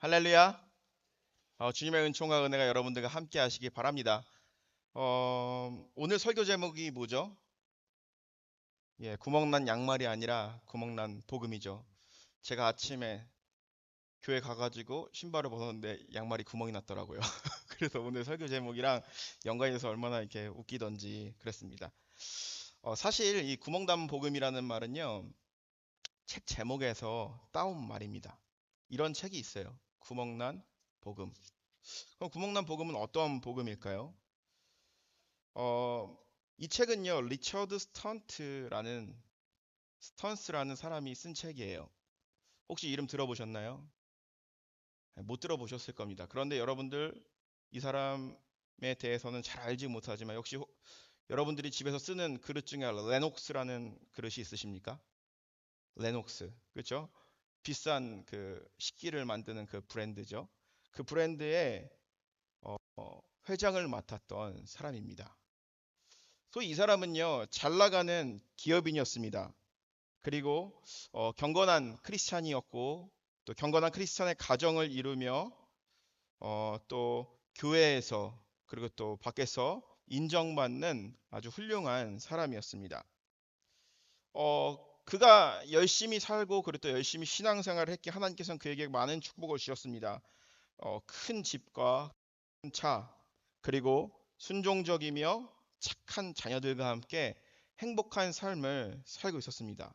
할렐루야. 주님의 은총과 은혜가 여러분들과 함께 하시기 바랍니다. 오늘 설교 제목이 뭐죠? 예, 구멍난 양말이 아니라 구멍난 복음이죠. 제가 아침에 교회 가가지고 신발을 벗었는데 양말이 구멍이 났더라고요. 그래서 오늘 설교 제목이랑 연관해서 얼마나 이렇게 웃기던지 그랬습니다. 사실 이 구멍난 복음이라는 말은요, 책 제목에서 따온 말입니다. 이런 책이 있어요. 구멍난 복음. 그럼 구멍난 복음은 어떤 복음일까요? 어, 이 책은요, 리처드 스턴스라는 사람이 쓴 책이에요. 혹시 이름 들어보셨나요? 네, 못 들어보셨을 겁니다. 그런데 여러분들 이 사람에 대해서는 잘 알지 못하지만 역시 여러분들이 집에서 쓰는 그릇 중에 레녹스라는 그릇이 있으십니까? 레녹스, 그렇죠? 비싼 그 식기를 만드는 그 브랜드죠. 그 브랜드의 회장을 맡았던 사람입니다. 소위 이 사람은요, 잘 나가는 기업인이었습니다. 그리고 경건한 크리스찬이었고 또 경건한 크리스찬의 가정을 이루며 또 교회에서 그리고 또 밖에서 인정받는 아주 훌륭한 사람이었습니다. 그가 열심히 살고 그리고 또 열심히 신앙생활을 했기에 하나님께서는 그에게 많은 축복을 주셨습니다. 큰 집과 큰 차, 그리고 순종적이며 착한 자녀들과 함께 행복한 삶을 살고 있었습니다.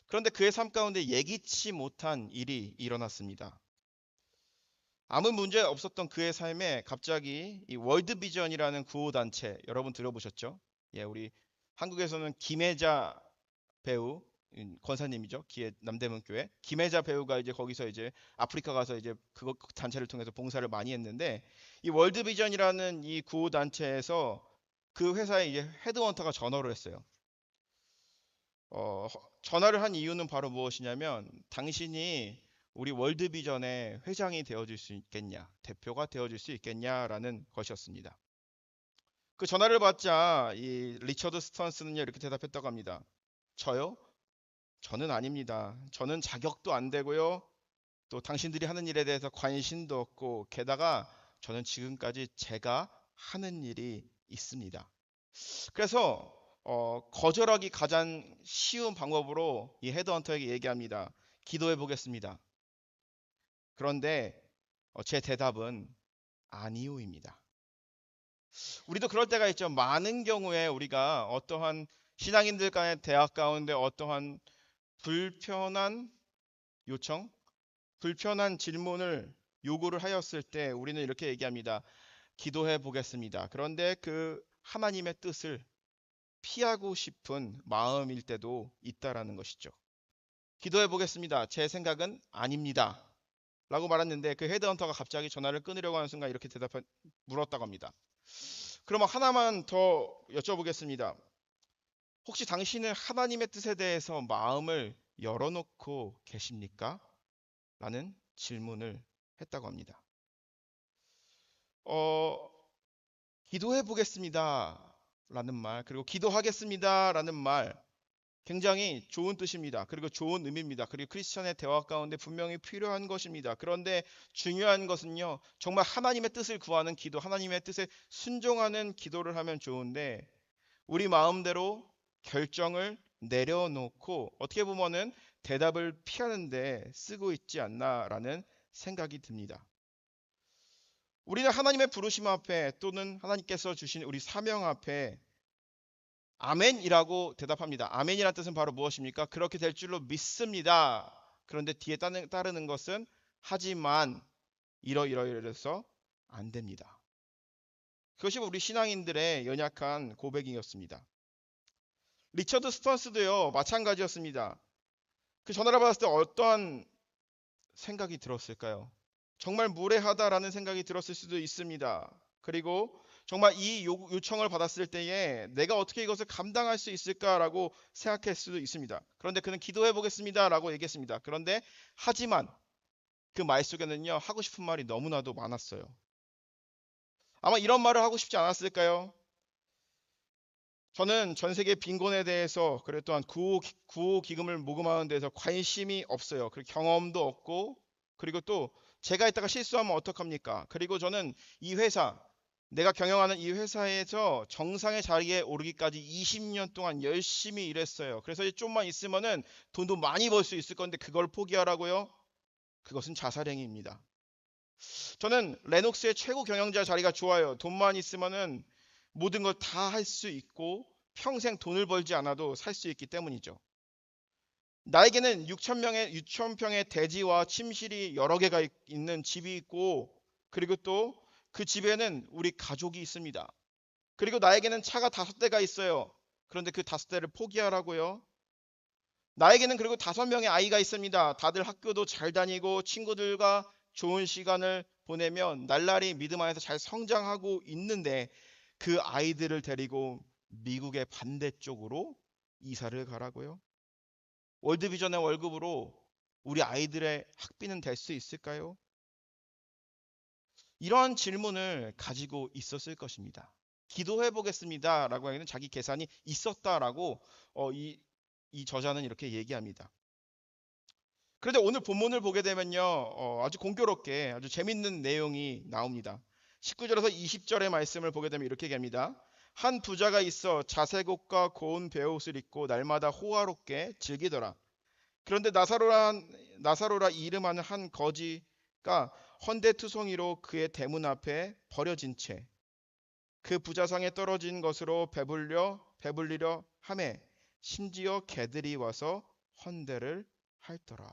그런데 그의 삶 가운데 예기치 못한 일이 일어났습니다. 아무 문제 없었던 그의 삶에 갑자기 이 월드비전이라는 구호단체, 여러분 들어보셨죠? 예, 우리 한국에서는 김혜자 배우, 권사님이죠. 남대문 교회 김혜자 배우가 이제 거기서 이제 아프리카 가서 이제 그 단체를 통해서 봉사를 많이 했는데, 이 월드비전이라는 이 구호 단체에서 그 회사에 이제 헤드헌터가 전화를 했어요. 어, 전화를 한 이유는 바로 무엇이냐면, 당신이 우리 월드비전의 회장이 되어줄 수 있겠냐, 대표가 되어줄 수 있겠냐라는 것이었습니다. 그 전화를 받자 이 리처드 스턴스는요, 이렇게 대답했다고 합니다. 저요? 저는 아닙니다. 저는 자격도 안 되고요. 또 당신들이 하는 일에 대해서 관심도 없고, 게다가 저는 지금까지 제가 하는 일이 있습니다. 그래서 거절하기 가장 쉬운 방법으로 이 헤드헌터에게 얘기합니다. 기도해 보겠습니다. 그런데 제 대답은 아니요입니다. 우리도 그럴 때가 있죠. 많은 경우에 우리가 어떠한 신앙인들 간의 대화 가운데 어떠한 불편한 요청, 불편한 질문을 요구를 하였을 때 우리는 이렇게 얘기합니다. 기도해 보겠습니다. 그런데 그 하나님의 뜻을 피하고 싶은 마음일 때도 있다라는 것이죠. 기도해 보겠습니다. 제 생각은 아닙니다. 라고 말했는데 그 헤드헌터가 갑자기 전화를 끊으려고 하는 순간 이렇게 물었다고 합니다. 그러면 하나만 더 여쭤보겠습니다. 혹시 당신은 하나님의 뜻에 대해서 마음을 열어놓고 계십니까? 라는 질문을 했다고 합니다. 어, 기도해 보겠습니다. 라는 말, 그리고 기도하겠습니다. 라는 말, 굉장히 좋은 뜻입니다. 그리고 좋은 의미입니다. 그리고 크리스천의 대화 가운데 분명히 필요한 것입니다. 그런데 중요한 것은요, 정말 하나님의 뜻을 구하는 기도, 하나님의 뜻에 순종하는 기도를 하면 좋은데, 우리 마음대로 결정을 내려놓고 어떻게 보면은 대답을 피하는데 쓰고 있지 않나라는 생각이 듭니다. 우리는 하나님의 부르심 앞에 또는 하나님께서 주신 우리 사명 앞에 아멘이라고 대답합니다. 아멘이라는 뜻은 바로 무엇입니까? 그렇게 될 줄로 믿습니다. 그런데 뒤에 따르는 것은 하지만 이러이러이러서 안 됩니다. 그것이 우리 신앙인들의 연약한 고백이었습니다. 리처드 스턴스도요, 마찬가지였습니다. 그 전화를 받았을 때 어떠한 생각이 들었을까요? 정말 무례하다라는 생각이 들었을 수도 있습니다. 그리고 정말 이 요청을 받았을 때에 내가 어떻게 이것을 감당할 수 있을까라고 생각할 수도 있습니다. 그런데 그는 기도해 보겠습니다라고 얘기했습니다. 그런데 하지만 그 말 속에는요, 하고 싶은 말이 너무나도 많았어요. 아마 이런 말을 하고 싶지 않았을까요? 저는 전 세계 빈곤에 대해서, 그리고 또한 구호 기금을 모금하는 데서 관심이 없어요. 그리고 경험도 없고, 그리고 또 제가 이따가 실수하면 어떡합니까? 그리고 저는 이 회사, 내가 경영하는 이 회사에서 정상의 자리에 오르기까지 20년 동안 열심히 일했어요. 그래서 이제 좀만 있으면은 돈도 많이 벌 수 있을 건데 그걸 포기하라고요? 그것은 자살행위입니다. 저는 레녹스의 최고 경영자 자리가 좋아요. 돈만 있으면은 모든 걸 다 할 수 있고 평생 돈을 벌지 않아도 살 수 있기 때문이죠. 나에게는 6천 평의 대지와 침실이 여러 개가 있는 집이 있고, 그리고 또 그 집에는 우리 가족이 있습니다. 그리고 나에게는 차가 5대가 있어요. 그런데 그 5대를 포기하라고요? 나에게는 그리고 5명의 아이가 있습니다. 다들 학교도 잘 다니고 친구들과 좋은 시간을 보내면 날라리 믿음 안에서 잘 성장하고 있는데 그 아이들을 데리고 미국의 반대쪽으로 이사를 가라고요? 월드비전의 월급으로 우리 아이들의 학비는 될 수 있을까요? 이러한 질문을 가지고 있었을 것입니다. 기도해 보겠습니다 라고 하기는 자기 계산이 있었다라고 이 저자는 이렇게 얘기합니다. 그런데 오늘 본문을 보게 되면요, 아주 공교롭게 아주 재밌는 내용이 나옵니다. 19절에서 20절의 말씀을 보게 되면 이렇게 얘기합니다. 한 부자가 있어 자색옷과 고운 베옷을 입고 날마다 호화롭게 즐기더라. 그런데 나사로라 이름하는 한 거지가 헌데투성이로 그의 대문 앞에 버려진 채 그 부자상에 떨어진 것으로 배불리려 하매 심지어 개들이 와서 헌대를 핥더라.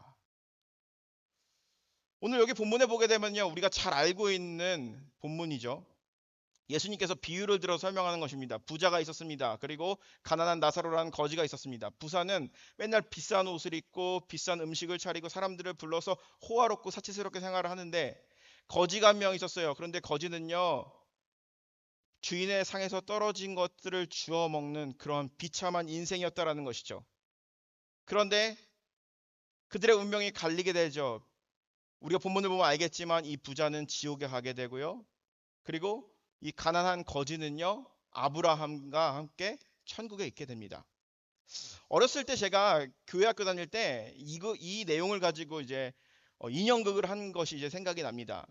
오늘 여기 본문에 보게 되면요, 우리가 잘 알고 있는 본문이죠. 예수님께서 비유를 들어 설명하는 것입니다. 부자가 있었습니다. 그리고 가난한 나사로라는 거지가 있었습니다. 부자는 맨날 비싼 옷을 입고 비싼 음식을 차리고 사람들을 불러서 호화롭고 사치스럽게 생활을 하는데, 거지가 한 명 있었어요. 그런데 거지는요, 주인의 상에서 떨어진 것들을 주워 먹는 그런 비참한 인생이었다라는 것이죠. 그런데 그들의 운명이 갈리게 되죠. 우리가 본문을 보면 알겠지만 이 부자는 지옥에 가게 되고요. 그리고 이 가난한 거지는요, 아브라함과 함께 천국에 있게 됩니다. 어렸을 때 제가 교회 학교 다닐 때 이 내용을 가지고 이제 인형극을 한 것이 이제 생각이 납니다.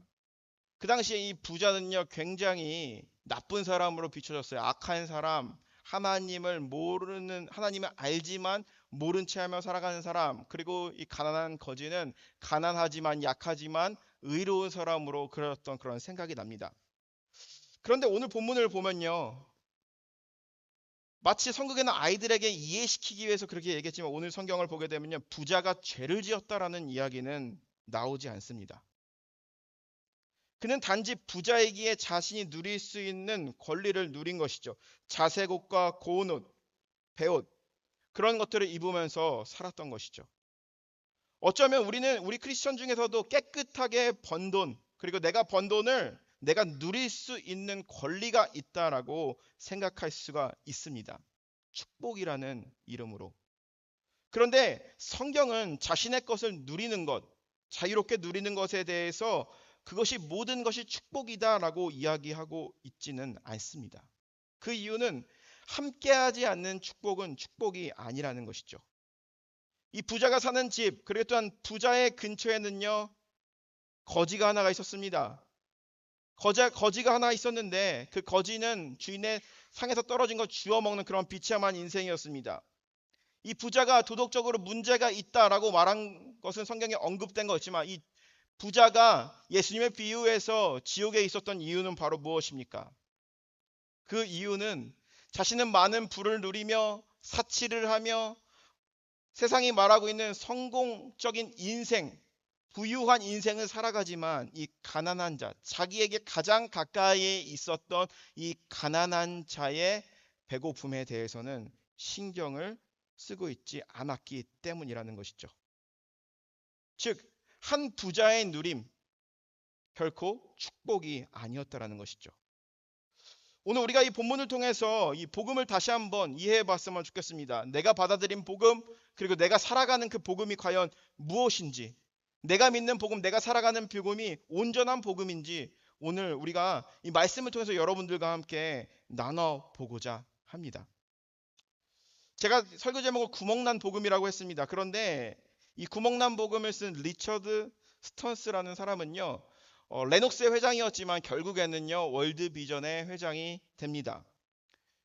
그 당시에 이 부자는요, 굉장히 나쁜 사람으로 비춰졌어요. 악한 사람, 하나님을 알지만 모른 채 하며 살아가는 사람, 그리고 이 가난한 거지는 가난하지만 약하지만 의로운 사람으로 그렸던 그런 생각이 납니다. 그런데 오늘 본문을 보면요, 마치 성경에는 아이들에게 이해시키기 위해서 그렇게 얘기했지만 오늘 성경을 보게 되면요, 부자가 죄를 지었다라는 이야기는 나오지 않습니다. 그는 단지 부자이기에 자신이 누릴 수 있는 권리를 누린 것이죠. 자색옷과 고운 옷, 베옷, 그런 것들을 입으면서 살았던 것이죠. 어쩌면 우리 크리스천 중에서도 깨끗하게 번 돈, 그리고 내가 번 돈을 내가 누릴 수 있는 권리가 있다라고 생각할 수가 있습니다. 축복이라는 이름으로. 그런데 성경은 자신의 것을 누리는 것, 자유롭게 누리는 것에 대해서 그것이 모든 것이 축복이다라고 이야기하고 있지는 않습니다. 그 이유는 함께하지 않는 축복은 축복이 아니라는 것이죠. 이 부자가 사는 집, 그리고 또한 부자의 근처에는요, 거지가 하나가 있었습니다. 거지가 하나 있었는데 그 거지는 주인의 상에서 떨어진 거 주워 먹는 그런 비참한 인생이었습니다. 이 부자가 도덕적으로 문제가 있다라고 말한 것은 성경에 언급된 거였지만 이 부자가 예수님의 비유에서 지옥에 있었던 이유는 바로 무엇입니까? 그 이유는 자신은 많은 부를 누리며 사치를 하며 세상이 말하고 있는 성공적인 인생, 부유한 인생을 살아가지만 이 가난한 자, 자기에게 가장 가까이에 있었던 이 가난한 자의 배고픔에 대해서는 신경을 쓰고 있지 않았기 때문이라는 것이죠. 즉, 한 부자의 누림, 결코 축복이 아니었다라는 것이죠. 오늘 우리가 이 본문을 통해서 이 복음을 다시 한번 이해해 봤으면 좋겠습니다. 내가 받아들인 복음, 그리고 내가 살아가는 그 복음이 과연 무엇인지, 내가 믿는 복음, 내가 살아가는 복음이 온전한 복음인지 오늘 우리가 이 말씀을 통해서 여러분들과 함께 나눠보고자 합니다. 제가 설교 제목을 구멍난 복음이라고 했습니다. 그런데 이 구멍난 복음을 쓴 리처드 스턴스라는 사람은요, 레녹스의 회장이었지만 결국에는요, 월드비전의 회장이 됩니다.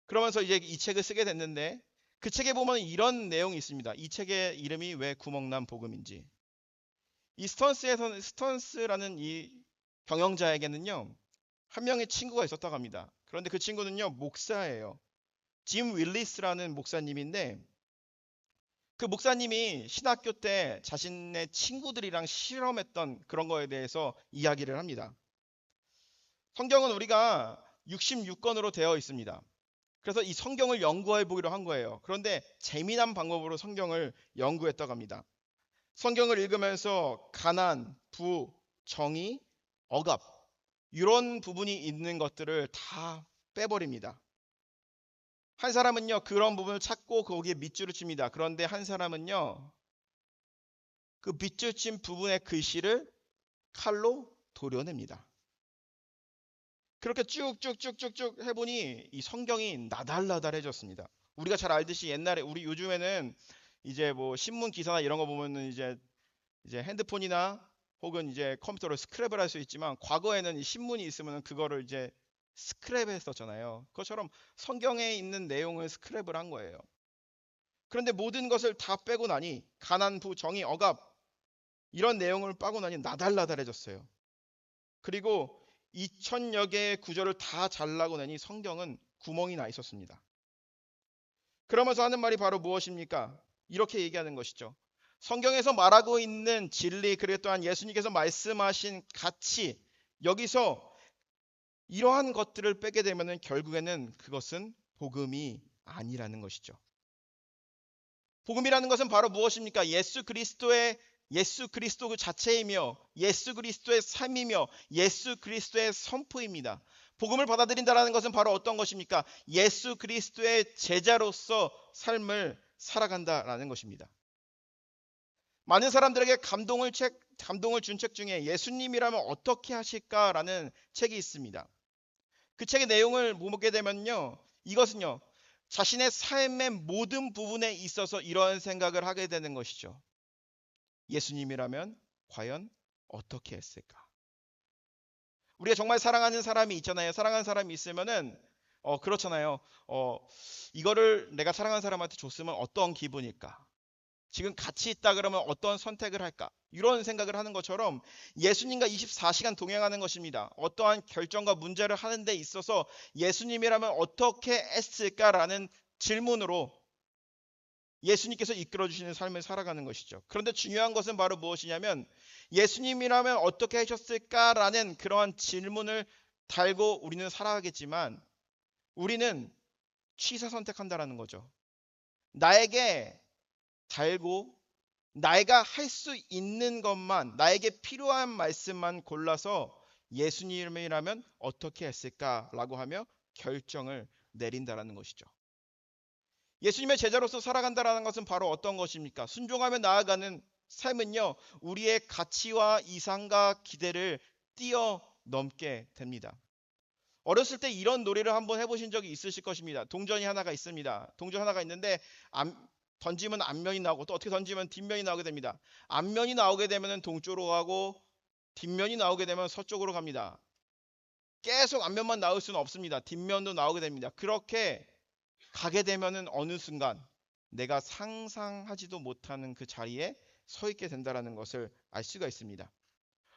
그러면서 이제 이 책을 쓰게 됐는데 그 책에 보면 이런 내용이 있습니다. 이 책의 이름이 왜 구멍난 복음인지. 이 스턴스라는 이 경영자에게는요, 한 명의 친구가 있었다고 합니다. 그런데 그 친구는요, 목사예요. 짐 윌리스라는 목사님인데 그 목사님이 신학교 때 자신의 친구들이랑 실험했던 그런 거에 대해서 이야기를 합니다. 성경은 우리가 66권으로 되어 있습니다. 그래서 이 성경을 연구해 보기로 한 거예요. 그런데 재미난 방법으로 성경을 연구했다고 합니다. 성경을 읽으면서 가난, 부, 정의, 억압 이런 부분이 있는 것들을 다 빼버립니다. 한 사람은요 그런 부분을 찾고 거기에 밑줄을 칩니다. 그런데 한 사람은요 그 밑줄 친 부분의 글씨를 칼로 도려냅니다. 그렇게 쭉쭉쭉쭉쭉 해보니 이 성경이 나달나달해졌습니다. 우리가 잘 알듯이 옛날에 우리 요즘에는 이제 뭐 신문 기사나 이런 거 보면은 이제 핸드폰이나 혹은 이제 컴퓨터로 스크랩을 할 수 있지만 과거에는 이 신문이 있으면 그거를 이제 스크랩했었잖아요. 그것처럼 성경에 있는 내용을 스크랩을 한 거예요. 그런데 모든 것을 다 빼고 나니 가난, 부, 정의, 억압 이런 내용을 빠고 나니 나달나달해졌어요. 그리고 2000여 개의 구절을 다 잘라고 나니 성경은 구멍이 나 있었습니다. 그러면서 하는 말이 바로 무엇입니까? 이렇게 얘기하는 것이죠. 성경에서 말하고 있는 진리 그리고 또한 예수님께서 말씀하신 가치 여기서 이러한 것들을 빼게 되면 결국에는 그것은 복음이 아니라는 것이죠. 복음이라는 것은 바로 무엇입니까? 예수 그리스도 그 자체이며 예수 그리스도의 삶이며 예수 그리스도의 선포입니다. 복음을 받아들인다는 것은 바로 어떤 것입니까? 예수 그리스도의 제자로서 삶을 살아간다라는 것입니다. 많은 사람들에게 감동을 준 책 중에 예수님이라면 어떻게 하실까라는 책이 있습니다. 그 책의 내용을 보게 되면요. 이것은요. 자신의 삶의 모든 부분에 있어서 이런 생각을 하게 되는 것이죠. 예수님이라면 과연 어떻게 했을까? 우리가 정말 사랑하는 사람이 있잖아요. 사랑하는 사람이 있으면은 그렇잖아요. 이거를 내가 사랑하는 사람한테 줬으면 어떤 기분일까? 지금 같이 있다 그러면 어떤 선택을 할까? 이런 생각을 하는 것처럼 예수님과 24시간 동행하는 것입니다. 어떠한 결정과 문제를 하는 데 있어서 예수님이라면 어떻게 했을까라는 질문으로 예수님께서 이끌어 주시는 삶을 살아가는 것이죠. 그런데 중요한 것은 바로 무엇이냐면 예수님이라면 어떻게 하셨을까라는 그러한 질문을 달고 우리는 살아가겠지만 우리는 취사 선택한다라는 거죠. 나에게 달고 내가 할 수 있는 것만 나에게 필요한 말씀만 골라서 예수님이라면 어떻게 했을까라고 하며 결정을 내린다라는 것이죠. 예수님의 제자로서 살아간다라는 것은 바로 어떤 것입니까? 순종하며 나아가는 삶은요, 우리의 가치와 이상과 기대를 뛰어넘게 됩니다. 어렸을 때 이런 놀이를 한번 해보신 적이 있으실 것입니다. 동전이 하나가 있습니다. 동전 하나가 있는데 던지면 앞면이 나오고 또 어떻게 던지면 뒷면이 나오게 됩니다. 앞면이 나오게 되면 동쪽으로 가고 뒷면이 나오게 되면 서쪽으로 갑니다. 계속 앞면만 나올 수는 없습니다. 뒷면도 나오게 됩니다. 그렇게 가게 되면은 어느 순간 내가 상상하지도 못하는 그 자리에 서 있게 된다는 것을 알 수가 있습니다.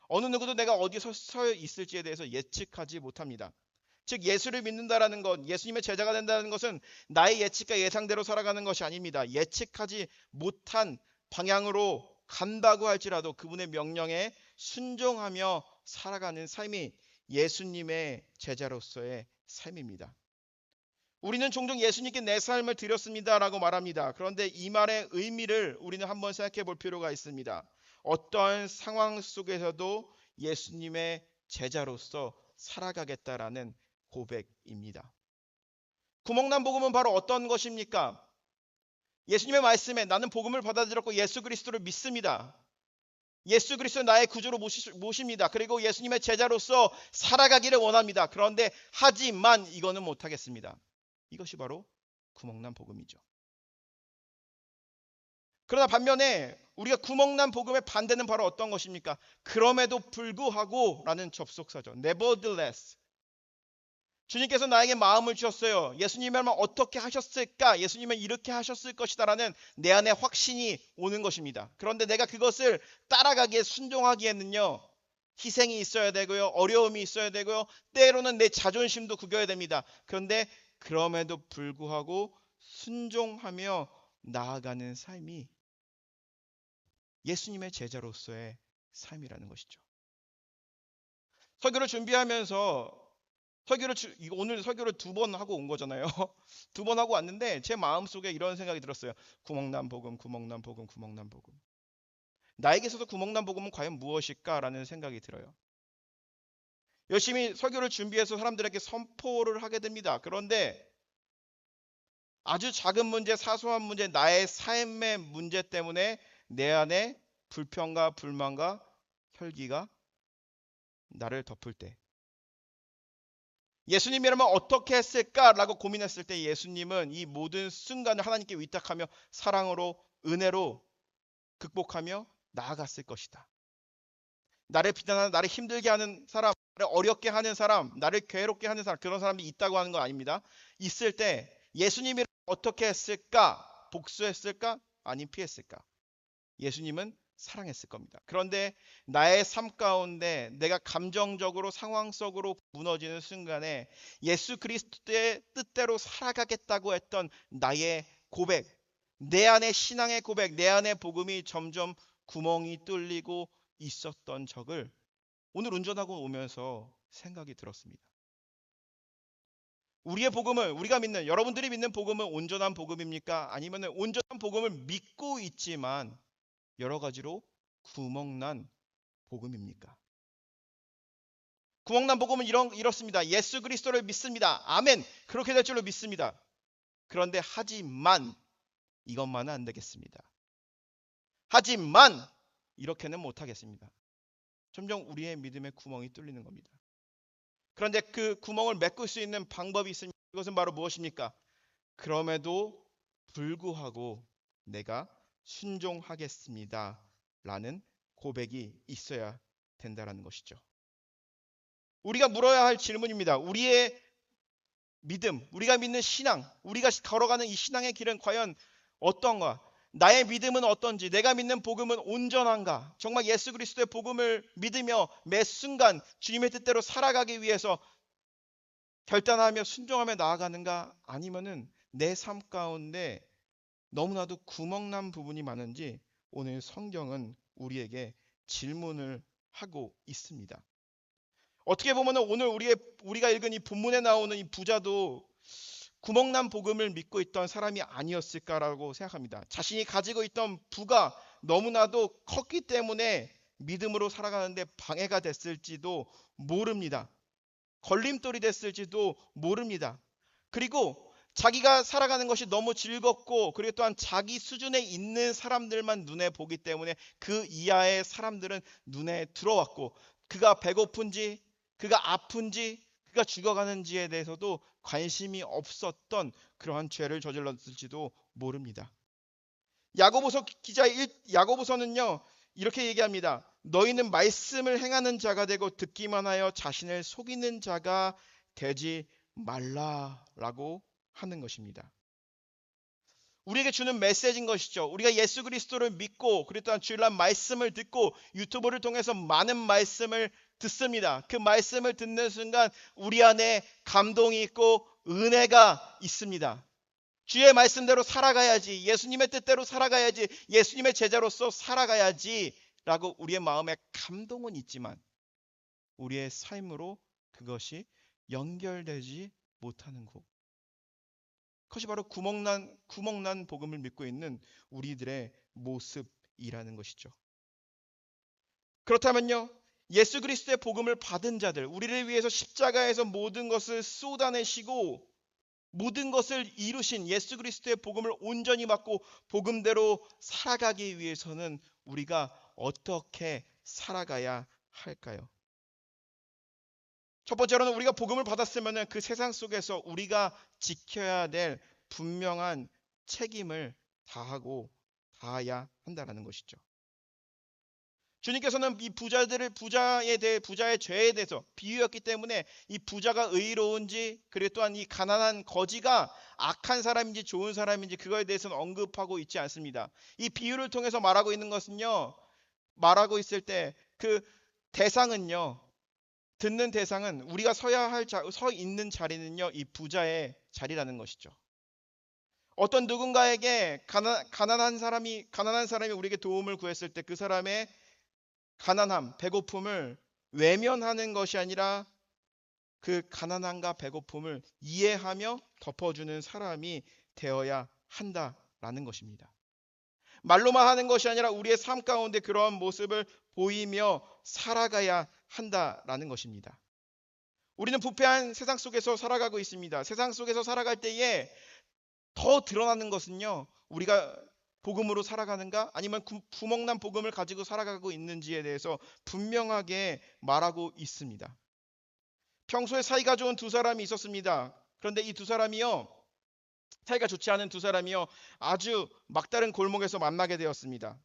어느 누구도 내가 어디서 서 있을지에 대해서 예측하지 못합니다. 즉 예수를 믿는다라는 것, 예수님의 제자가 된다는 것은 나의 예측과 예상대로 살아가는 것이 아닙니다. 예측하지 못한 방향으로 간다고 할지라도 그분의 명령에 순종하며 살아가는 삶이 예수님의 제자로서의 삶입니다. 우리는 종종 예수님께 내 삶을 드렸습니다라고 말합니다. 그런데 이 말의 의미를 우리는 한번 생각해 볼 필요가 있습니다. 어떠한 상황 속에서도 예수님의 제자로서 살아가겠다라는 고백입니다. 구멍난 복음은 바로 어떤 것입니까? 예수님의 말씀에 나는 복음을 받아들였고 예수 그리스도를 믿습니다. 예수 그리스도 나의 구주로 모십니다. 그리고 예수님의 제자로서 살아가기를 원합니다. 그런데 하지만 이거는 못하겠습니다. 이것이 바로 구멍난 복음이죠. 그러나 반면에 우리가 구멍난 복음의 반대는 바로 어떤 것입니까? 그럼에도 불구하고 라는 접속사죠. Nevertheless. 주님께서 나에게 마음을 주셨어요. 예수님이라면 어떻게 하셨을까? 예수님은 이렇게 하셨을 것이다 라는 내 안에 확신이 오는 것입니다. 그런데 내가 그것을 따라가기에 순종하기에는요. 희생이 있어야 되고요. 어려움이 있어야 되고요. 때로는 내 자존심도 구겨야 됩니다. 그런데 그럼에도 불구하고 순종하며 나아가는 삶이 예수님의 제자로서의 삶이라는 것이죠. 설교를 준비하면서 오늘 설교를 2번 하고 온 거잖아요. 2번 하고 왔는데 제 마음속에 이런 생각이 들었어요. 구멍난 복음, 구멍난 복음, 구멍난 복음. 나에게서도 구멍난 복음은 과연 무엇일까라는 생각이 들어요. 열심히 설교를 준비해서 사람들에게 선포를 하게 됩니다. 그런데 아주 작은 문제, 사소한 문제, 나의 삶의 문제 때문에 내 안에 불평과 불만과 혈기가 나를 덮을 때, 예수님이라면 어떻게 했을까라고 고민했을 때 예수님은 이 모든 순간을 하나님께 위탁하며 사랑으로, 은혜로 극복하며 나아갔을 것이다. 나를 비난하는, 나를 힘들게 하는 사람, 나를 어렵게 하는 사람, 나를 괴롭게 하는 사람, 그런 사람이 있다고 하는 건 아닙니다. 있을 때 예수님이 어떻게 했을까? 복수했을까? 아니면 피했을까? 예수님은 사랑했을 겁니다. 그런데 나의 삶 가운데 내가 감정적으로 상황 속으로 무너지는 순간에 예수 그리스도의 뜻대로 살아가겠다고 했던 나의 고백, 내 안의 신앙의 고백, 내 안의 복음이 점점 구멍이 뚫리고 있었던 적을 오늘 운전하고 오면서 생각이 들었습니다. 우리의 복음은, 우리가 믿는, 여러분들이 믿는 복음은 온전한 복음입니까? 아니면 온전한 복음을 믿고 있지만 여러 가지로 구멍난 복음입니까? 구멍난 복음은 이렇습니다. 예수 그리스도를 믿습니다. 아멘. 그렇게 될 줄로 믿습니다. 그런데 하지만 이것만은 안 되겠습니다. 하지만 이렇게는 못하겠습니다. 점점 우리의 믿음의 구멍이 뚫리는 겁니다. 그런데 그 구멍을 메꿀 수 있는 방법이 있습니다. 그것은 바로 무엇입니까? 그럼에도 불구하고 내가 순종하겠습니다 라는 고백이 있어야 된다는 것이죠. 우리가 물어야 할 질문입니다. 우리의 믿음, 우리가 믿는 신앙, 우리가 걸어가는 이 신앙의 길은 과연 어떤가? 나의 믿음은 어떤지, 내가 믿는 복음은 온전한가? 정말 예수 그리스도의 복음을 믿으며 매 순간 주님의 뜻대로 살아가기 위해서 결단하며 순종하며 나아가는가? 아니면은 내 삶 가운데 너무나도 구멍난 부분이 많은지 오늘 성경은 우리에게 질문을 하고 있습니다. 어떻게 보면 오늘 우리가 읽은 이 본문에 나오는 이 부자도 구멍난 복음을 믿고 있던 사람이 아니었을까라고 생각합니다. 자신이 가지고 있던 부가 너무나도 컸기 때문에 믿음으로 살아가는데 방해가 됐을지도 모릅니다. 걸림돌이 됐을지도 모릅니다. 그리고 자기가 살아가는 것이 너무 즐겁고 그리고 또한 자기 수준에 있는 사람들만 눈에 보기 때문에 그 이하의 사람들은 눈에 들어왔고 그가 배고픈지 그가 아픈지 그가 죽어가는지에 대해서도 관심이 없었던 그러한 죄를 저질렀을지도 모릅니다. 야고보서 야고보서는요 이렇게 얘기합니다. 너희는 말씀을 행하는 자가 되고 듣기만 하여 자신을 속이는 자가 되지 말라라고 하는 것입니다. 우리에게 주는 메시지인 것이죠. 우리가 예수 그리스도를 믿고 그리고 또한 주일날 말씀을 듣고 유튜브를 통해서 많은 말씀을 듣습니다. 그 말씀을 듣는 순간 우리 안에 감동이 있고 은혜가 있습니다. 주의 말씀대로 살아가야지, 예수님의 뜻대로 살아가야지, 예수님의 제자로서 살아가야지 라고 우리의 마음에 감동은 있지만 우리의 삶으로 그것이 연결되지 못하는 것, 그것이 바로 구멍난 복음을 믿고 있는 우리들의 모습이라는 것이죠. 그렇다면요, 예수 그리스도의 복음을 받은 자들, 우리를 위해서 십자가에서 모든 것을 쏟아내시고 모든 것을 이루신 예수 그리스도의 복음을 온전히 받고 복음대로 살아가기 위해서는 우리가 어떻게 살아가야 할까요? 첫 번째로는 우리가 복음을 받았으면 그 세상 속에서 우리가 지켜야 될 분명한 책임을 다하고 다해야 한다라는 것이죠. 주님께서는 이 부자의 죄에 대해서 비유였기 때문에 이 부자가 의로운지 그리고 또한 이 가난한 거지가 악한 사람인지 좋은 사람인지 그거에 대해서는 언급하고 있지 않습니다. 이 비유를 통해서 말하고 있는 것은요. 말하고 있을 때 그 대상은요. 듣는 대상은 우리가 서 있는 자리는요. 이 부자의 자리라는 것이죠. 어떤 누군가에게 가난한 사람이 우리에게 도움을 구했을 때 그 사람의 가난함, 배고픔을 외면하는 것이 아니라 그 가난함과 배고픔을 이해하며 덮어주는 사람이 되어야 한다라는 것입니다. 말로만 하는 것이 아니라 우리의 삶 가운데 그러한 모습을 보이며 살아가야 한다라는 것입니다. 우리는 부패한 세상 속에서 살아가고 있습니다. 세상 속에서 살아갈 때에 더 드러나는 것은요. 우리가 복음으로 살아가는가 아니면 구멍난 복음을 가지고 살아가고 있는지에 대해서 분명하게 말하고 있습니다. 평소에 사이가 좋은 두 사람이 있었습니다. 그런데 이 두 사람이요. 사이가 좋지 않은 두 사람이요. 아주 막다른 골목에서 만나게 되었습니다.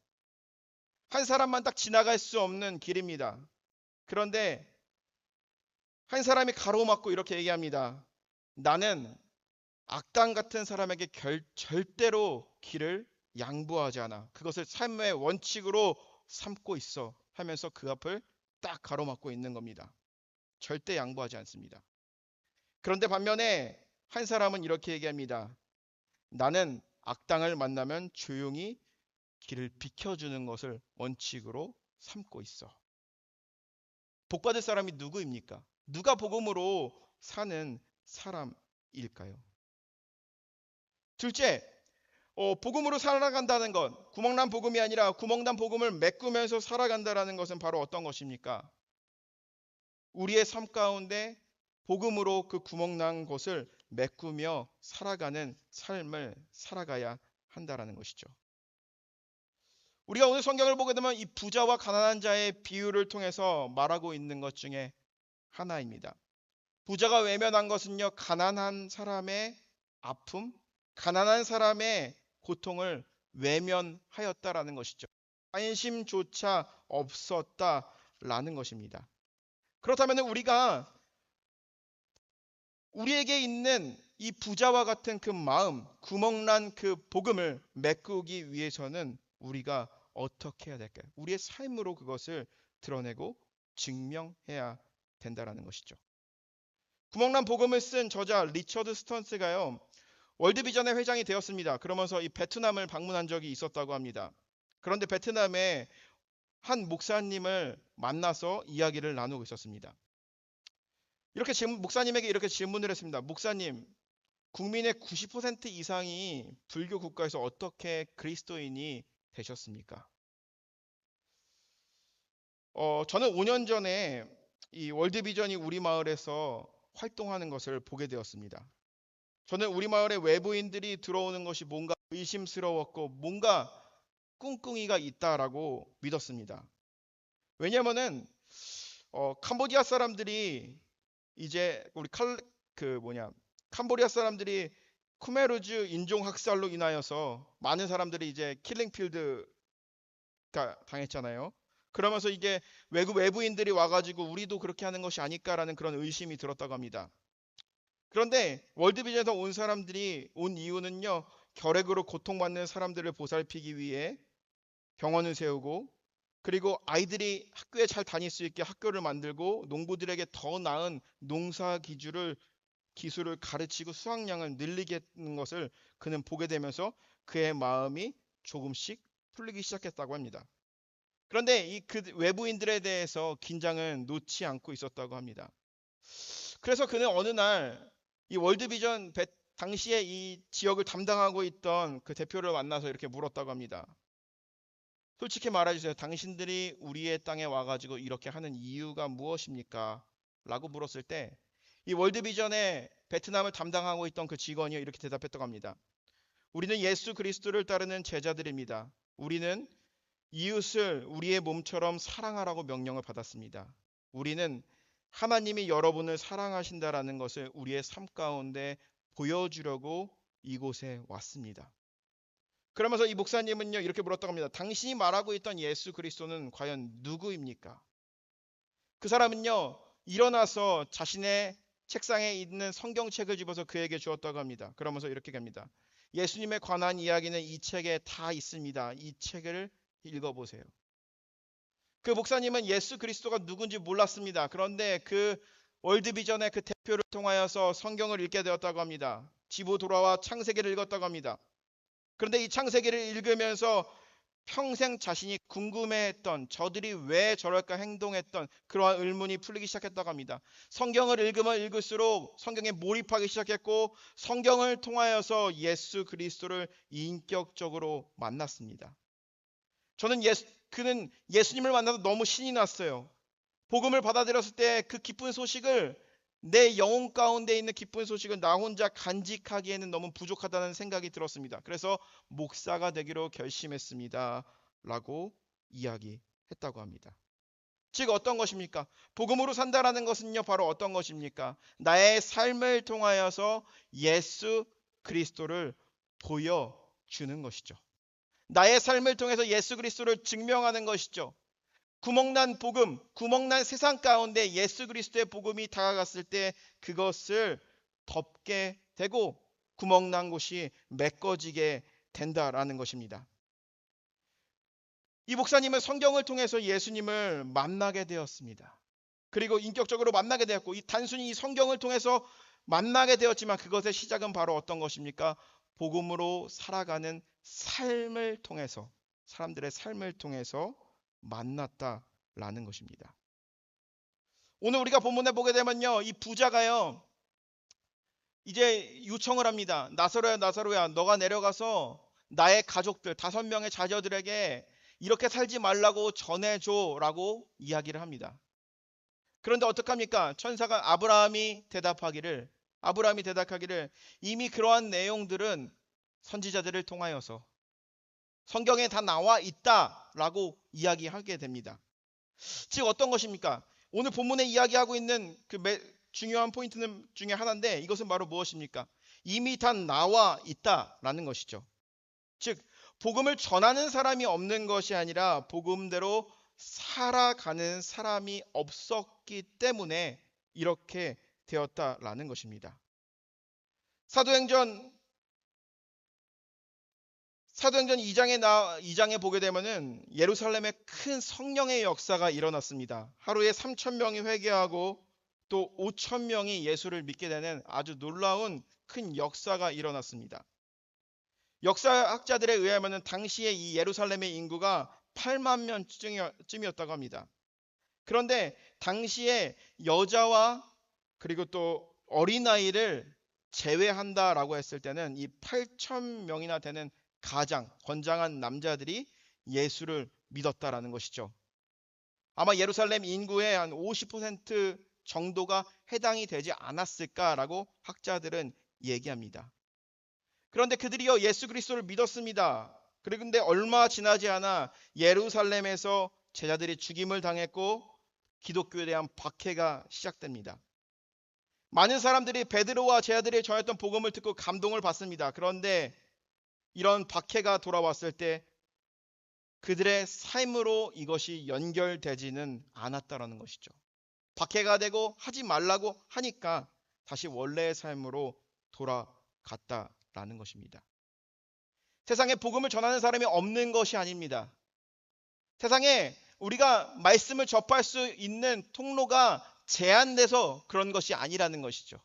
한 사람만 딱 지나갈 수 없는 길입니다. 그런데 한 사람이 가로막고 이렇게 얘기합니다. 나는 악당 같은 사람에게 절대로 길을 양보하지 않아. 그것을 삶의 원칙으로 삼고 있어 하면서 그 앞을 딱 가로막고 있는 겁니다. 절대 양보하지 않습니다. 그런데 반면에 한 사람은 이렇게 얘기합니다. 나는 악당을 만나면 조용히 길을 비켜주는 것을 원칙으로 삼고 있어. 복받을 사람이 누구입니까? 누가 복음으로 사는 사람일까요? 둘째, 복음으로 살아간다는 것, 구멍난 복음이 아니라 구멍난 복음을 메꾸면서 살아간다는 것은 바로 어떤 것입니까? 우리의 삶 가운데 복음으로 그 구멍난 것을 메꾸며 살아가는 삶을 살아가야 한다는 것이죠. 우리가 오늘 성경을 보게 되면 이 부자와 가난한 자의 비유를 통해서 말하고 있는 것 중에 하나입니다. 부자가 외면한 것은요, 가난한 사람의 아픔, 가난한 사람의 고통을 외면하였다라는 것이죠. 관심조차 없었다라는 것입니다. 그렇다면 우리에게 있는 이 부자와 같은 그 마음, 구멍난 그 복음을 메꾸기 위해서는 우리가 어떻게 해야 될까요? 우리의 삶으로 그것을 드러내고 증명해야 된다라는 것이죠. 구멍난 복음을 쓴 저자 리처드 스턴스가요. 월드비전의 회장이 되었습니다. 그러면서 이 베트남을 방문한 적이 있었다고 합니다. 그런데 베트남에 한 목사님을 만나서 이야기를 나누고 있었습니다. 목사님에게 이렇게 질문을 했습니다. 목사님, 국민의 90% 이상이 불교 국가에서 어떻게 그리스도인이 되셨습니까? 저는 5년 전에 이 월드비전이 우리 마을에서 활동하는 것을 보게 되었습니다. 저는 우리 마을에 외부인들이 들어오는 것이 뭔가 의심스러웠고 뭔가 꿍꿍이가 있다라고 믿었습니다. 왜냐면은 캄보디아 사람들이 이제 캄보디아 사람들이 쿠메르즈 인종 학살로 인하여서 많은 사람들이 이제 킬링필드가 당했잖아요. 그러면서 이게 외부인들이 와가지고 우리도 그렇게 하는 것이 아닐까라는 그런 의심이 들었다고 합니다. 그런데 월드비전에서 온 사람들이 온 이유는요. 결핵으로 고통받는 사람들을 보살피기 위해 병원을 세우고 그리고 아이들이 학교에 잘 다닐 수 있게 학교를 만들고 농부들에게 더 나은 농사 기술을 가르치고 수확량을 늘리게 하는 것을 그는 보게 되면서 그의 마음이 조금씩 풀리기 시작했다고 합니다. 그런데 그 외부인들에 대해서 긴장은 놓지 않고 있었다고 합니다. 그래서 그는 어느 날 이 월드비전 당시에 이 지역을 담당하고 있던 그 대표를 만나서 이렇게 물었다고 합니다. 솔직히 말해주세요. 당신들이 우리의 땅에 와가지고 이렇게 하는 이유가 무엇입니까? 라고 물었을 때 이 월드비전의 베트남을 담당하고 있던 그 직원이 이렇게 대답했다고 합니다. 우리는 예수 그리스도를 따르는 제자들입니다. 우리는 이웃을 우리의 몸처럼 사랑하라고 명령을 받았습니다. 우리는 하나님이 여러분을 사랑하신다라는 것을 우리의 삶 가운데 보여주려고 이곳에 왔습니다. 그러면서 이 목사님은요 이렇게 물었다고 합니다. 당신이 말하고 있던 예수 그리스도는 과연 누구입니까? 그 사람은요 일어나서 자신의 책상에 있는 성경책을 집어서 그에게 주었다고 합니다. 그러면서 이렇게 갑니다. 예수님에 관한 이야기는 이 책에 다 있습니다. 이 책을 읽어보세요. 그 목사님은 예수 그리스도가 누군지 몰랐습니다. 그런데 그 월드비전의 그 대표를 통하여서 성경을 읽게 되었다고 합니다. 지부 돌아와 창세기를 읽었다고 합니다. 그런데 이 창세기를 읽으면서 평생 자신이 궁금해했던, 저들이 왜 저럴까 행동했던 그러한 의문이 풀리기 시작했다고 합니다. 성경을 읽으면 읽을수록 성경에 몰입하기 시작했고 성경을 통하여서 예수 그리스도를 인격적으로 만났습니다. 그는 예수님을 만나서 너무 신이 났어요. 복음을 받아들였을 때 그 기쁜 소식을, 내 영혼 가운데 있는 기쁜 소식을 나 혼자 간직하기에는 너무 부족하다는 생각이 들었습니다. 그래서 목사가 되기로 결심했습니다. 라고 이야기했다고 합니다. 즉 어떤 것입니까? 복음으로 산다라는 것은요 바로 어떤 것입니까? 나의 삶을 통하여서 예수 그리스도를 보여주는 것이죠. 나의 삶을 통해서 예수 그리스도를 증명하는 것이죠. 구멍난 복음, 구멍난 세상 가운데 예수 그리스도의 복음이 다가갔을 때 그것을 덮게 되고 구멍난 곳이 메꿔지게 된다라는 것입니다. 이 목사님은 성경을 통해서 예수님을 만나게 되었습니다. 그리고 인격적으로 만나게 되었고, 단순히 이 성경을 통해서 만나게 되었지만 그것의 시작은 바로 어떤 것입니까? 복음으로 살아가는 삶을 통해서, 사람들의 삶을 통해서 만났다라는 것입니다. 오늘 우리가 본문에 보게 되면요, 이 부자가요 이제 요청을 합니다. 나사로야, 나사로야, 너가 내려가서 나의 가족들 5명의 자녀들에게 이렇게 살지 말라고 전해줘라고 이야기를 합니다. 그런데 어떡합니까? 천사가 아브라함이 대답하기를 이미 그러한 내용들은 선지자들을 통하여서 성경에 다 나와 있다라고 이야기하게 됩니다. 즉 어떤 것입니까? 오늘 본문에 이야기하고 있는 그 중요한 포인트는 중에 하나인데 이것은 바로 무엇입니까? 이미 다 나와 있다라는 것이죠. 즉 복음을 전하는 사람이 없는 것이 아니라 복음대로 살아가는 사람이 없었기 때문에 이렇게 되었다라는 것입니다. 사도행전 2장에 보게 되면은 예루살렘에 큰 성령의 역사가 일어났습니다. 하루에 3,000명이 회개하고 또 5,000명이 예수를 믿게 되는 아주 놀라운 큰 역사가 일어났습니다. 역사학자들에 의하면 당시에 이 예루살렘의 인구가 8만 명쯤이었다고 합니다. 그런데 당시에 여자와 그리고 또 어린아이를 제외한다라고 했을 때는 이 8,000명이나 되는 가장 건장한 남자들이 예수를 믿었다라는 것이죠. 아마 예루살렘 인구의 한 50% 정도가 해당이 되지 않았을까라고 학자들은 얘기합니다. 그런데 그들이요 예수 그리스도를 믿었습니다. 그런데 얼마 지나지 않아 예루살렘에서 제자들이 죽임을 당했고 기독교에 대한 박해가 시작됩니다. 많은 사람들이 베드로와 제자들이 전했던 복음을 듣고 감동을 받습니다. 그런데 이런 박해가 돌아왔을 때 그들의 삶으로 이것이 연결되지는 않았다라는 것이죠. 박해가 되고 하지 말라고 하니까 다시 원래의 삶으로 돌아갔다라는 것입니다. 세상에 복음을 전하는 사람이 없는 것이 아닙니다. 세상에 우리가 말씀을 접할 수 있는 통로가 제한돼서 그런 것이 아니라는 것이죠.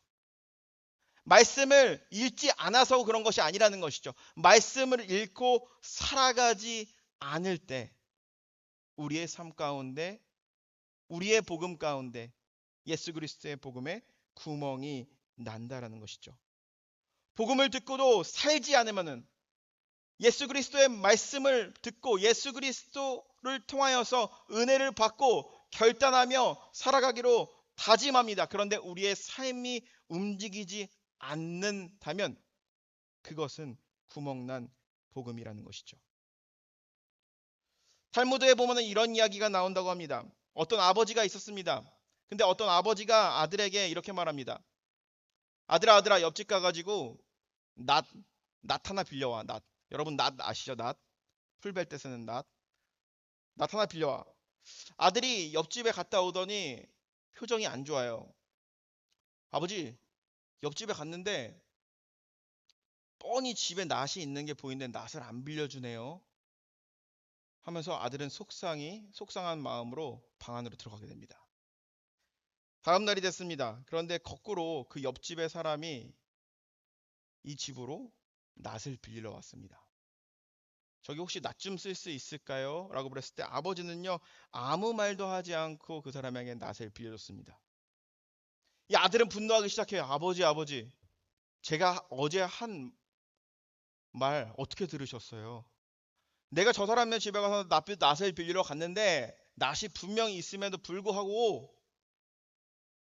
말씀을 읽지 않아서 그런 것이 아니라는 것이죠. 말씀을 읽고 살아가지 않을 때 우리의 삶 가운데, 우리의 복음 가운데 예수 그리스도의 복음에 구멍이 난다라는 것이죠. 복음을 듣고도 살지 않으면은, 예수 그리스도의 말씀을 듣고 예수 그리스도를 통하여서 은혜를 받고 결단하며 살아가기로 다짐합니다. 그런데 우리의 삶이 움직이지 않는다면 그것은 구멍난 복음이라는 것이죠. 탈무드에 보면 이런 이야기가 나온다고 합니다. 어떤 아버지가 있었습니다. 근데 어떤 아버지가 아들에게 이렇게 말합니다. 아들아 옆집 가가지고 낫 하나 빌려와. 여러분 낫 아시죠? 낫. 풀벨 때 쓰는 낫. 낫 하나 빌려와. 아들이 옆집에 갔다 오더니 표정이 안 좋아요. 아버지, 옆집에 갔는데 뻔히 집에 낫이 있는 게 보이는데 낫을 안 빌려주네요. 하면서 아들은 속상한 마음으로 방 안으로 들어가게 됩니다. 다음 날이 됐습니다. 그런데 거꾸로 그 옆집의 사람이 이 집으로 낫을 빌리러 왔습니다. 저기 혹시 낫 좀 쓸 수 있을까요? 라고 그랬을 때 아버지는요, 아무 말도 하지 않고 그 사람에게 낫을 빌려줬습니다. 이 아들은 분노하기 시작해요. 아버지, 제가 어제 한 말 어떻게 들으셨어요? 내가 저 사람네 집에 가서 낫을 빌리러 갔는데 낫이 분명히 있음에도 불구하고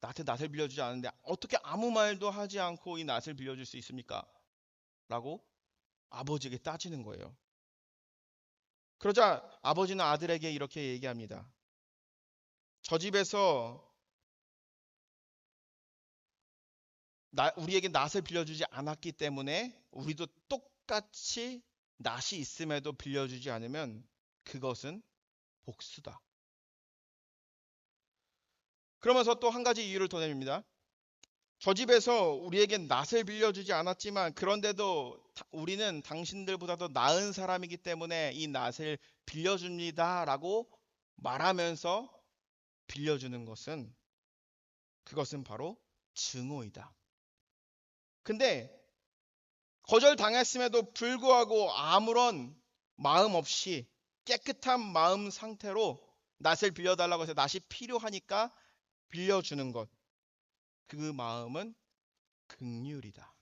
나한테 낫을 빌려주지 않는데 어떻게 아무 말도 하지 않고 이 낫을 빌려줄 수 있습니까? 라고 아버지에게 따지는 거예요. 그러자 아버지는 아들에게 이렇게 얘기합니다. 저 집에서 우리에게 낫을 빌려주지 않았기 때문에 우리도 똑같이 낫이 있음에도 빌려주지 않으면 그것은 복수다. 그러면서 또 한 가지 이유를 더 냅니다. 저 집에서 우리에게 낫을 빌려주지 않았지만 그런데도 우리는 당신들보다도 나은 사람이기 때문에 이 낫을 빌려줍니다. 라고 말하면서 빌려주는 그것은 바로 증오이다. 근데 거절당했음에도 불구하고 아무런 마음 없이 깨끗한 마음 상태로 낫을 빌려달라고 해서 낫이 필요하니까 빌려주는 것. 그 마음은 긍휼이다.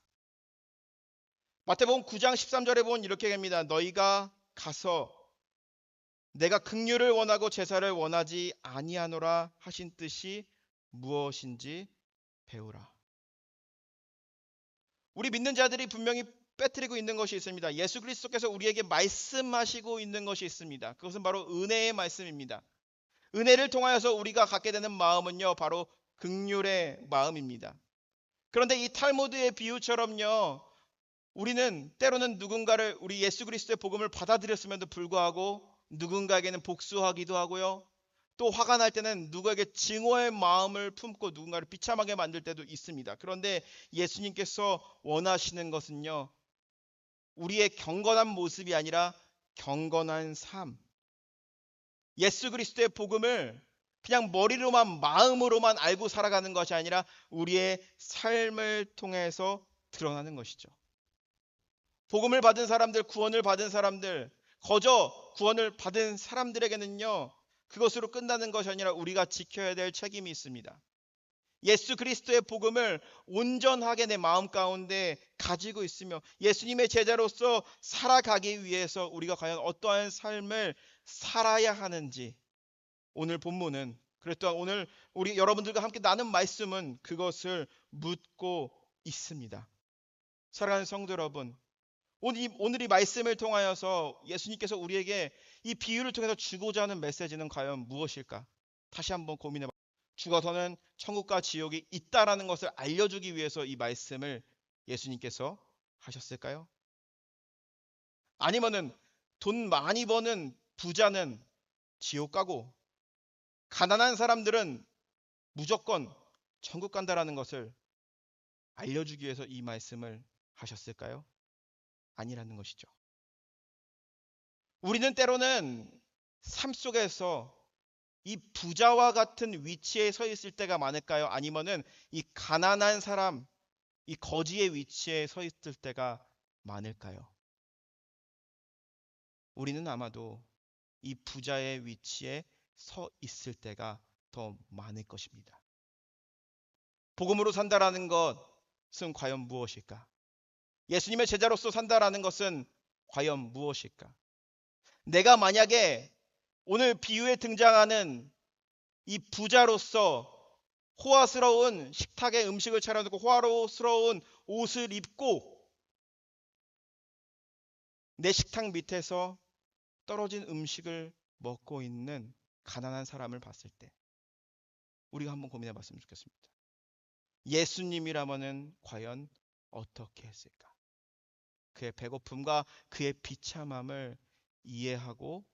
마태복음 9장 13절에 보면 이렇게 합니다. 너희가 가서 내가 긍휼을 원하고 제사를 원하지 아니하노라 하신 뜻이 무엇인지 배우라. 우리 믿는 자들이 분명히 빼뜨리고 있는 것이 있습니다. 예수 그리스도께서 우리에게 말씀하시고 있는 것이 있습니다. 그것은 바로 은혜의 말씀입니다. 은혜를 통하여서 우리가 갖게 되는 마음은요, 바로 긍휼의 마음입니다. 그런데 이 탈무드의 비유처럼요, 우리는 때로는 누군가를 우리 예수 그리스도의 복음을 받아들였음에도 불구하고 누군가에게는 복수하기도 하고요. 또 화가 날 때는 누구에게 증오의 마음을 품고 누군가를 비참하게 만들 때도 있습니다. 그런데 예수님께서 원하시는 것은요, 우리의 경건한 모습이 아니라 경건한 삶. 예수 그리스도의 복음을 그냥 머리로만 마음으로만 알고 살아가는 것이 아니라 우리의 삶을 통해서 드러나는 것이죠. 복음을 받은 사람들, 구원을 받은 사람들, 거저 구원을 받은 사람들에게는요, 그것으로 끝나는 것이 아니라 우리가 지켜야 될 책임이 있습니다. 예수 그리스도의 복음을 온전하게 내 마음 가운데 가지고 있으며 예수님의 제자로서 살아가기 위해서 우리가 과연 어떠한 삶을 살아야 하는지, 오늘 본문은, 그래서 또한 오늘 우리 여러분들과 함께 나눈 말씀은 그것을 묻고 있습니다. 사랑하는 성도 여러분, 오늘 이 말씀을 통하여서 예수님께서 우리에게 이 비유를 통해서 주고자 하는 메시지는 과연 무엇일까? 다시 한번 고민해 봐. 죽어서는 천국과 지옥이 있다라는 것을 알려주기 위해서 이 말씀을 예수님께서 하셨을까요? 아니면은 돈 많이 버는 부자는 지옥 가고 가난한 사람들은 무조건 천국 간다라는 것을 알려주기 위해서 이 말씀을 하셨을까요? 아니라는 것이죠. 우리는 때로는 삶 속에서 이 부자와 같은 위치에 서 있을 때가 많을까요? 아니면은 이 가난한 사람, 이 거지의 위치에 서 있을 때가 많을까요? 우리는 아마도 이 부자의 위치에 서 있을 때가 더 많을 것입니다. 복음으로 산다라는 것은 과연 무엇일까? 예수님의 제자로서 산다라는 것은 과연 무엇일까? 내가 만약에 오늘 비유에 등장하는 이 부자로서 호화스러운 식탁에 음식을 차려놓고 호화스러운 옷을 입고 내 식탁 밑에서 떨어진 음식을 먹고 있는 가난한 사람을 봤을 때 우리가 한번 고민해 봤으면 좋겠습니다. 예수님이라면은 과연 어떻게 했을까? 그의 배고픔과 그의 비참함을 이해하고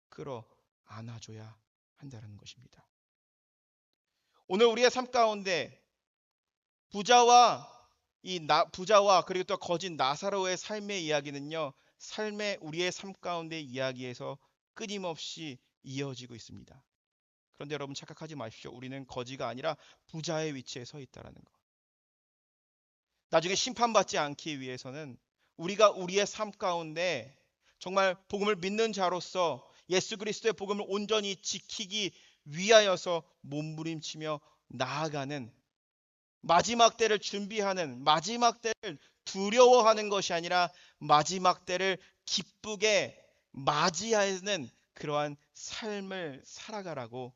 끌어 안아줘야 한다는 것입니다. 오늘 우리의 삶 가운데 부자와 그리고 또 거짓 나사로의 삶의 이야기는요, 삶의 우리의 삶 가운데 이야기에서 끊임없이 이어지고 있습니다. 그런데 여러분 착각하지 마십시오. 우리는 거지가 아니라 부자의 위치에 서 있다라는 것. 나중에 심판받지 않기 위해서는 우리가 우리의 삶 가운데 정말 복음을 믿는 자로서 예수 그리스도의 복음을 온전히 지키기 위하여서 몸부림치며 나아가는, 마지막 때를 준비하는, 마지막 때를 두려워하는 것이 아니라 마지막 때를 기쁘게 맞이하는 그러한 삶을 살아가라고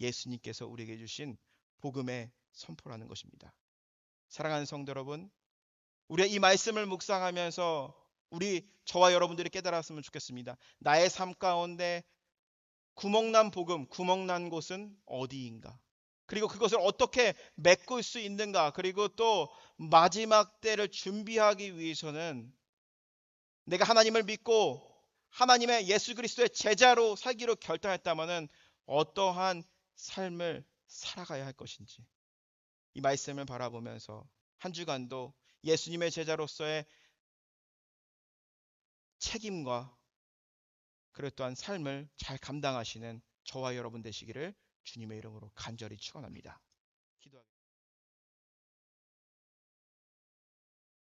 예수님께서 우리에게 주신 복음의 선포라는 것입니다. 사랑하는 성도 여러분, 우리가 이 말씀을 묵상하면서 저와 여러분들이 깨달았으면 좋겠습니다. 나의 삶 가운데 구멍난 복음, 구멍난 곳은 어디인가? 그리고 그것을 어떻게 메꿀 수 있는가? 그리고 또 마지막 때를 준비하기 위해서는 내가 하나님을 믿고 하나님의 예수 그리스도의 제자로 살기로 결단했다면은 어떠한 삶을 살아가야 할 것인지, 이 말씀을 바라보면서 한 주간도 예수님의 제자로서의 책임과 그리고 또한 삶을 잘 감당하시는 저와 여러분 되시기를 주님의 이름으로 간절히 축원합니다. 기도하겠습니다.